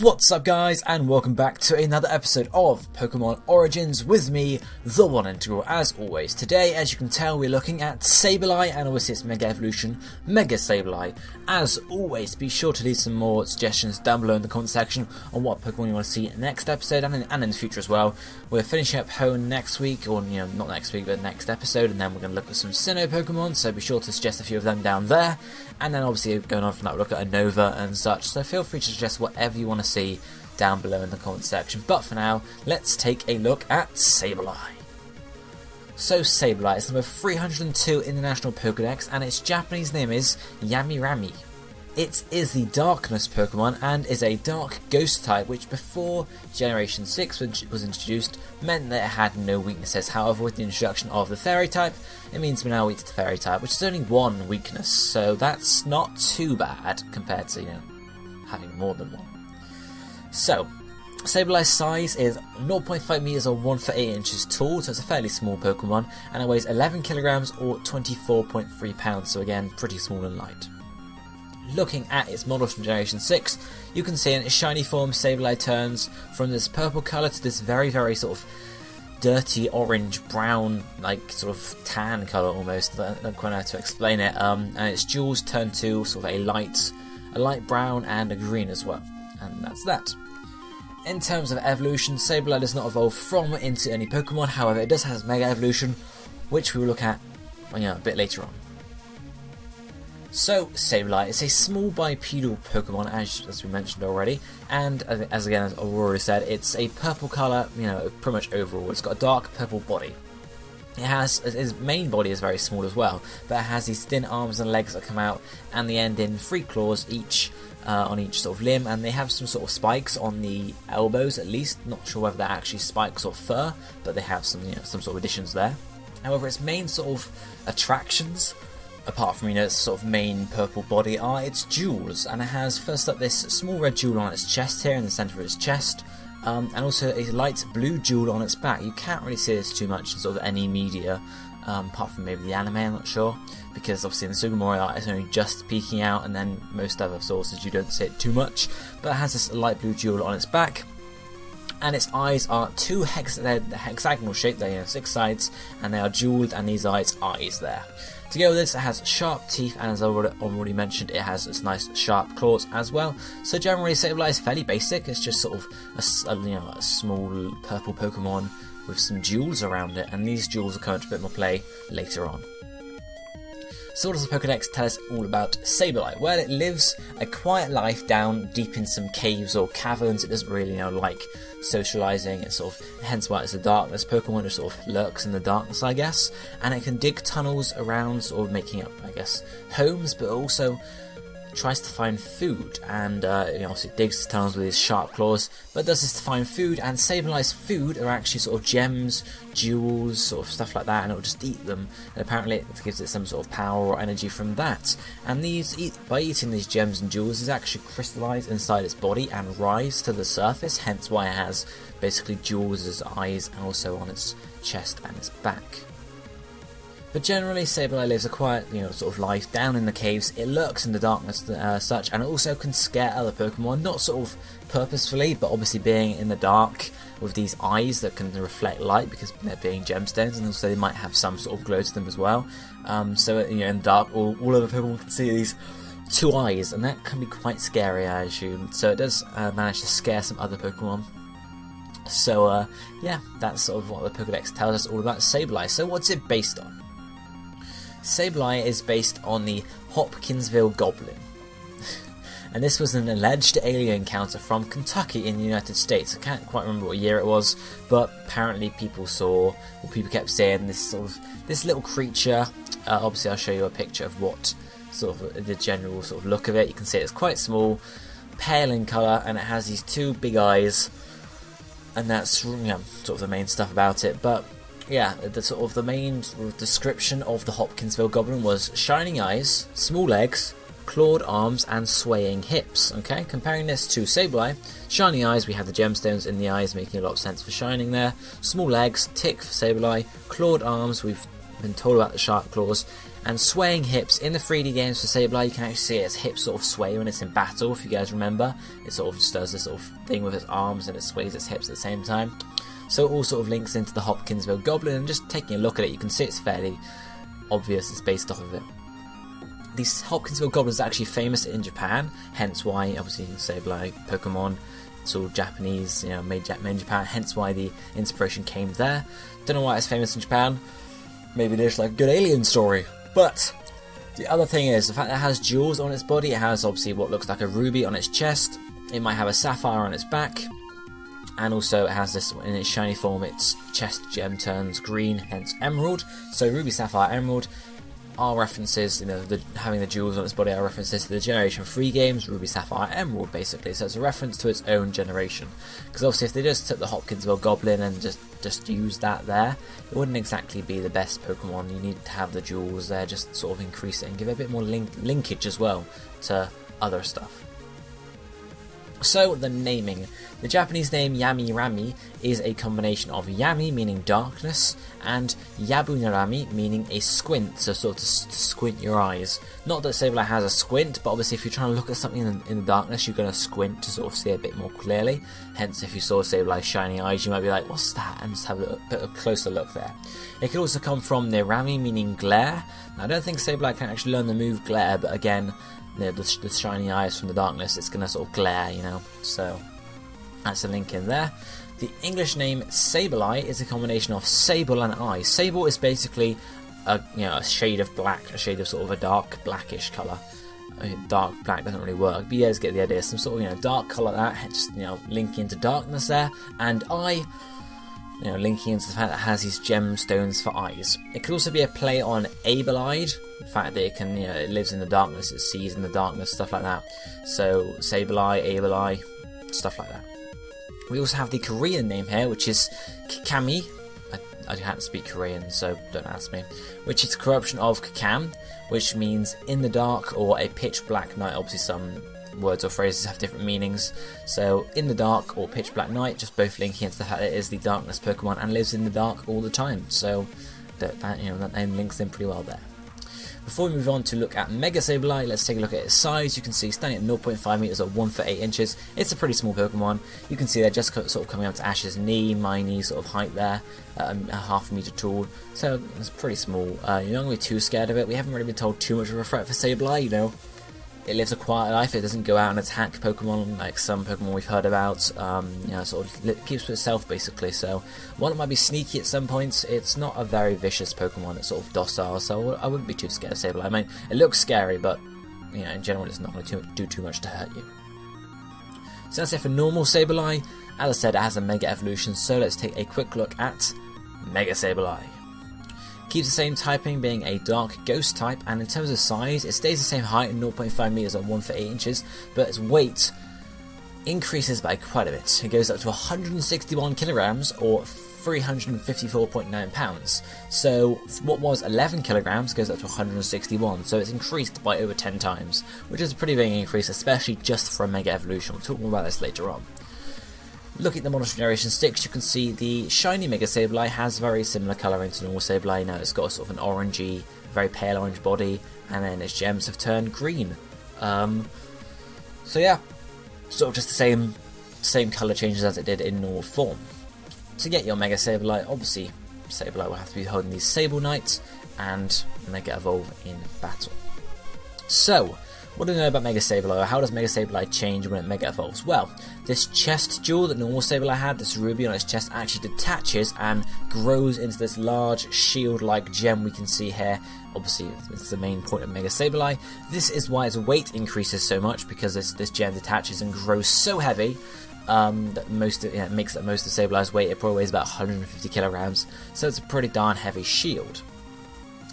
What's up guys, and welcome back to another episode of Pokemon Origins with me, TheOneIntegral, as always. Today, as you can tell, we're looking at Sableye, and obviously its Mega Evolution, Mega Sableye. As always, be sure to leave some more suggestions down below in the comment section on what Pokemon you want to see next episode, and in the future as well. We're finishing up Hone next week, or not next week, but next episode, and then we're going to look at some Sinnoh Pokemon, so be sure to suggest a few of them down there. And then obviously going on from that, we'll look at a Nova and such, so feel free to suggest whatever you want to see down below in the comment section. But for now, let's take a look at Sableye. So Sableye is number 302 in the National Pokedex, and its Japanese name is Yamirami. It is the Darkness Pokemon and is a Dark Ghost type, which before Generation 6 was introduced meant that it had no weaknesses. However, with the introduction of the Fairy type, it means we're now weak to the Fairy type, which is only one weakness, so that's not too bad compared to, having more than one. So, Sableye's size is 0.5 meters or 1 foot 8 inches tall, so it's a fairly small Pokemon, and it weighs 11 kilograms or 24.3 pounds, so again, pretty small and light. Looking at its models from Generation 6, you can see in its shiny form, Sableye turns from this purple colour to this very, very sort of dirty orange, brown, like sort of tan colour almost. I don't quite know how to explain it. And its jewels turn to sort of a light brown and a green as well. And that's that. In terms of evolution, Sableye does not evolve from into any Pokemon. However, it does have Mega Evolution, which we will look at a bit later on. So, Sableye is a small bipedal Pokemon, as we mentioned already, and as I've already said, it's a purple colour, pretty much overall. It's got a dark purple body. Its main body is very small as well, but it has these thin arms and legs that come out, and they end in 3 claws on each sort of limb, and they have some sort of spikes on the elbows at least. Not sure whether they're actually spikes or fur, but they have some sort of additions there. However, its main sort of attractions, apart from its sort of main purple body, are its jewels, and it has first up this small red jewel on its chest here in the centre of its chest, and also a light blue jewel on its back. You can't really see this too much in sort of any media, apart from maybe the anime, I'm not sure, because obviously in the Sugimori art it's only just peeking out, and then most other sources you don't see it too much, but it has this light blue jewel on its back. And its eyes are two hexagonal shaped, they have 6 sides, and they are jeweled, and these are its eyes there. Together with this, it has sharp teeth, and as I already mentioned, it has its nice sharp claws as well. So generally, Sableye is fairly basic. It's just sort of a small purple Pokemon with some jewels around it, and these jewels will come into a bit more play later on. So what does the Pokedex tell us all about Sableye? Well, it lives a quiet life down deep in some caves or caverns. It doesn't really like socializing. It's hence why it's a darkness Pokemon. It sort of lurks in the darkness, I guess. And it can dig tunnels around, sort of making up, I guess, homes, but also tries to find food, and obviously digs tunnels with his sharp claws, but does this to find food, and Sableye's food are actually sort of gems, jewels, sort of stuff like that, and it'll just eat them, and apparently it gives it some sort of power or energy from that. And by eating these gems and jewels, is actually crystallized inside its body and rise to the surface, hence why it has basically jewels as eyes and also on its chest and its back. But generally, Sableye lives a quiet, sort of life down in the caves. It lurks in the darkness, such, and it also can scare other Pokemon, not sort of purposefully, but obviously being in the dark with these eyes that can reflect light because they're being gemstones, and also they might have some sort of glow to them as well. So in the dark, all other Pokemon can see these 2 eyes, and that can be quite scary, I assume. So it does manage to scare some other Pokemon. So yeah, that's sort of what the Pokedex tells us all about Sableye. So what's it based on? Sableye is based on the Hopkinsville Goblin, and this was an alleged alien encounter from Kentucky in the United States. I can't quite remember what year it was, but apparently people kept saying this little creature. Obviously, I'll show you a picture of what sort of the general sort of look of it. You can see it's quite small, pale in colour, and it has these 2 big eyes, and that's sort of the main stuff about it. But yeah, the main description of the Hopkinsville Goblin was shining eyes, small legs, clawed arms, and swaying hips. Okay, comparing this to Sableye, shiny eyes, we have the gemstones in the eyes, making a lot of sense for shining there. Small legs, tick for Sableye. Clawed arms, we've been told about the sharp claws, And swaying hips, in the 3D games for Sableye, you can actually see its hips sort of sway when it's in battle, if you guys remember. It sort of just does this sort of thing with its arms and it sways its hips at the same time. So it all sort of links into the Hopkinsville Goblin, and just taking a look at it, you can see it's fairly obvious it's based off of it. These Hopkinsville Goblin is actually famous in Japan, hence why, obviously, Sableye, Pokemon, it's all Japanese, you know, made in Japan, hence why the inspiration came there. Don't know why it's famous in Japan. Maybe there's like a good alien story. But the other thing is the fact that it has jewels on its body. It has obviously what looks like a ruby on its chest. It might have a sapphire on its back. And also it has this, in its shiny form, its chest gem turns green, hence emerald. So ruby, sapphire, emerald are references, you know, having the jewels on its body are references to the Generation 3 games, Ruby, Sapphire, Emerald, basically. So it's a reference to its own generation. Because obviously if they just took the Hopkinsville Goblin and just used that there, it wouldn't exactly be the best Pokemon. You need to have the jewels there, just sort of increase it and give it a bit more linkage as well to other stuff. So, the naming. The Japanese name Yami Rami is a combination of Yami, meaning darkness, and Yabunarami, meaning a squint, so sort of to squint your eyes. Not that Sableye has a squint, but obviously if you're trying to look at something in the darkness, you're going to squint to sort of see a bit more clearly. Hence, if you saw Sableye's shiny eyes, you might be like, what's that? And just have a bit of a closer look there. It could also come from the Rami, meaning glare. Now, I don't think Sableye can actually learn the move glare, but again, the shiny eyes from the darkness, it's going to sort of glare, you know, so that's a link in there. The English name Sableye is a combination of sable and eye. Sable is basically a shade of black, a shade of sort of a dark blackish colour. Dark black doesn't really work, but you guys get the idea. Some sort of dark colour that just linking into darkness there, and eye, linking into the fact that it has these gemstones for eyes. It could also be a play on able-eyed, the fact that it can, it lives in the darkness, it sees in the darkness, stuff like that. So Sableye, able-eye, stuff like that. We also have the Korean name here, which is Kikami. I can't speak Korean, so don't ask me. Which is a corruption of Kakam, which means in the dark or a pitch black night. Obviously some words or phrases have different meanings. So in the dark or pitch black night, just both linking into the fact that it is the darkness Pokemon and lives in the dark all the time. So that name links in pretty well there. Before we move on to look at Mega Sableye, let's take a look at its size. You can see standing at 0.5 meters or 1 foot 8 inches. It's a pretty small Pokemon. You can see they're just sort of coming up to Ash's knee, my knee sort of height there, a half a meter tall. So it's pretty small. You're not going to be too scared of it. We haven't really been told too much of a threat for Sableye, It lives a quiet life. It doesn't go out and attack Pokemon like some Pokemon we've heard about. Sort of keeps to itself basically. So while it might be sneaky at some points, it's not a very vicious Pokemon. It's sort of docile. So I wouldn't be too scared of Sableye. I mean, it looks scary, but in general, it's not going to do too much to hurt you. So that's it for normal Sableye. As I said, it has a Mega Evolution. So let's take a quick look at Mega Sableye. Keeps the same typing, being a dark ghost type, and in terms of size, it stays the same height at 0.5 meters or 1 foot 8 inches, but its weight increases by quite a bit. It goes up to 161 kilograms or 354.9 pounds. So what was 11 kilograms goes up to 161, so it's increased by over 10 times, which is a pretty big increase, especially just for a Mega Evolution. We'll talk more about this later on. Looking at the Modern Generation 6, you can see the shiny Mega Sableye has very similar colouring to normal Sableye. Now it's got sort of an orangey, very pale orange body, and then its gems have turned green. So yeah, sort of just the same colour changes as it did in normal form. To get your Mega Sableye, obviously Sableye will have to be holding these Sable Knights and Mega Evolve in battle. So, what do we know about Mega Sableye, or how does Mega Sableye change when it Mega Evolves? Well, this chest jewel that normal Sableye had, this ruby on its chest, actually detaches and grows into this large shield-like gem we can see here. Obviously, it's the main point of Mega Sableye. This is why its weight increases so much, because this gem detaches and grows so heavy that it makes that most of Sableye's weight. It probably weighs about 150 kilograms, so it's a pretty darn heavy shield.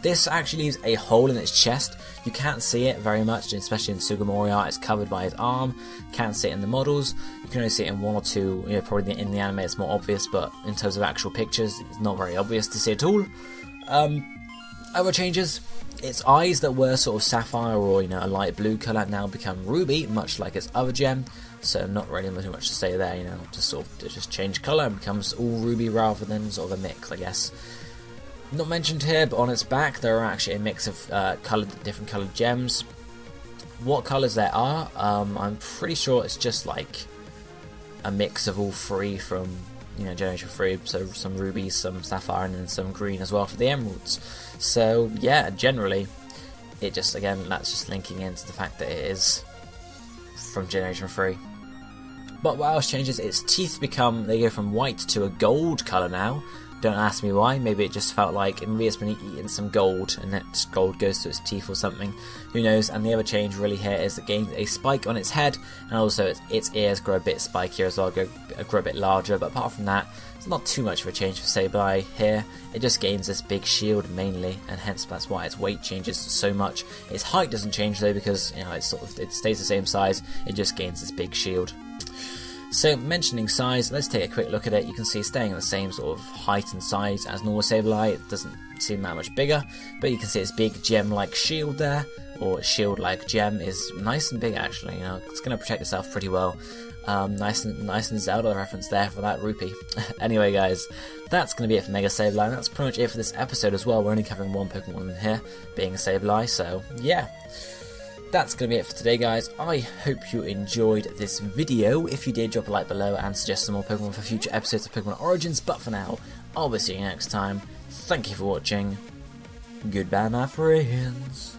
This actually leaves a hole in its chest. You can't see it very much, especially in Sugimori art. It's covered by his arm. Can't see it in the models. You can only see it in one or two. Probably in the anime it's more obvious, but in terms of actual pictures, it's not very obvious to see at all. Other changes: its eyes that were sort of sapphire or a light blue colour now become ruby, much like its other gem. So not really much to say there. Just change colour and becomes all ruby rather than sort of a mix, I guess. Not mentioned here, but on its back there are actually a mix of different coloured gems. What colours there are, I'm pretty sure it's just like a mix of all three from, Generation 3, so some rubies, some sapphire, and then some green as well for the emeralds. So yeah, generally, it just, again, that's just linking into the fact that it is from Generation 3. But what else changes, its teeth they go from white to a gold colour now. Don't ask me why, maybe it just felt like, maybe it's been eating some gold, and that gold goes to its teeth or something, who knows. And the other change really here is it gains a spike on its head, and also its ears grow a bit spikier as well, grow a bit larger, but apart from that, it's not too much of a change for Sableye here. It just gains this big shield mainly, and hence that's why its weight changes so much. Its height doesn't change though, because it stays the same size, it just gains this big shield. So, mentioning size, let's take a quick look at it. You can see it's staying at the same sort of height and size as normal Sableye. It doesn't seem that much bigger, but you can see its big gem-like shield there, or shield-like gem, is nice and big actually. It's going to protect itself pretty well. Nice and Zelda reference there for that rupee. Anyway, guys, that's going to be it for Mega Sableye. That's pretty much it for this episode as well. We're only covering one Pokemon in here, being a Sableye, so yeah. That's going to be it for today, guys. I hope you enjoyed this video. If you did, drop a like below and suggest some more Pokemon for future episodes of Pokemon Origins. But for now, I'll be seeing you next time. Thank you for watching. Goodbye, my friends.